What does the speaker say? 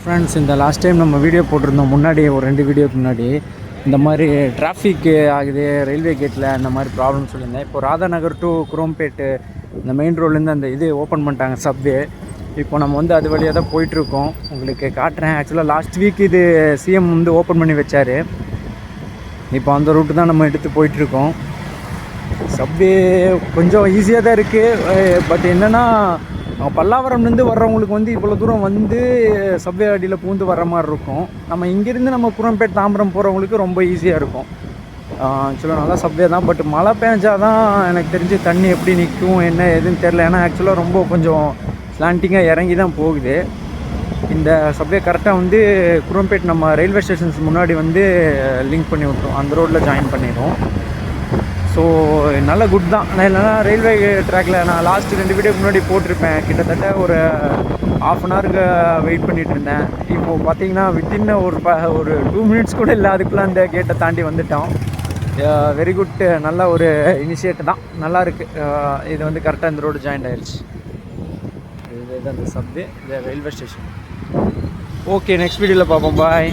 Friends, இந்த last time நம்ம video போட்டிருந்தோம் முன்னாடி, ஒரு 2 வீடியோக்கு முன்னாடி இந்த மாதிரி டிராஃபிக் ஆகுது ரயில்வே கேட்டில், அந்த மாதிரி ப்ராப்ளம் சொல்லியிருந்தேன். இப்போ ராதாநகர் டு குரோம்பேட்டு இந்த மெயின் ரோட்லேருந்து அந்த இது ஓப்பன் பண்ணிட்டாங்க, சப்வே. இப்போ நம்ம வந்து அது வழியாக தான் போயிட்டுருக்கோம். உங்களுக்கு காட்டுறேன். ஆக்சுவலாக லாஸ்ட் வீக் இது சிஎம் வந்து ஓப்பன் பண்ணி வச்சார். இப்போ அந்த ரூட்டு தான் நம்ம எடுத்து போயிட்டுருக்கோம். சப்வே கொஞ்சம் ஈஸியாக தான் இருக்குது. பட் என்னென்னா, பல்லாவரம்லேருந்து வர்றவங்களுக்கு வந்து இவ்வளோ தூரம் வந்து சப்வே அடியில் பூந்து வர்ற மாதிரி இருக்கும். நம்ம இங்கேருந்து நம்ம குரோம்பேட் தாம்பரம் போகிறவங்களுக்கு ரொம்ப ஈஸியாக இருக்கும். ஆக்சுவலாக நல்லா சப்வே தான். பட் மழை பெஞ்சால் தான் எனக்கு தெரிஞ்சு தண்ணி எப்படி நிற்கும் என்ன எதுன்னு தெரில. ஏன்னா ஆக்சுவலாக ரொம்ப கொஞ்சம் ஸ்லாண்டிங்காக இறங்கி தான் போகுது. இந்த சப்வே கரெக்டாக வந்து குரோம்பேட் நம்ம ரயில்வே ஸ்டேஷன்ஸ் முன்னாடி வந்து லிங்க் பண்ணி விட்ரும். அந்த ரோட்டில் ஜாயின் பண்ணிடும். ஸோ நல்ல குட் தான். நான் இல்லைனா ரயில்வே ட்ராக்கில் நான் லாஸ்ட்டு 2 வீடியோக்கு முன்னாடி போட்டிருப்பேன். கிட்டத்தட்ட ஒரு ½ அன் ஹவருக்கு வெயிட் பண்ணிகிட்டு இருந்தேன். இப்போது பார்த்தீங்கன்னா வித்தின் ஒரு 2 மினிட்ஸ் கூட இல்லை, அதுக்குள்ளே அந்த கேட்டை தாண்டி வந்துட்டோம். Very good. நல்ல ஒரு இனிஷியேட்டிவ் தான், நல்லா இருக்குது. இது வந்து கரெக்டாக இந்த ரோடு ஜாயின் ஆயிடுச்சு. இது அந்த சப்வே, இந்த ரயில்வே ஸ்டேஷன். ஓகே, நெக்ஸ்ட் வீடியோவில் பார்ப்போம். பாய்.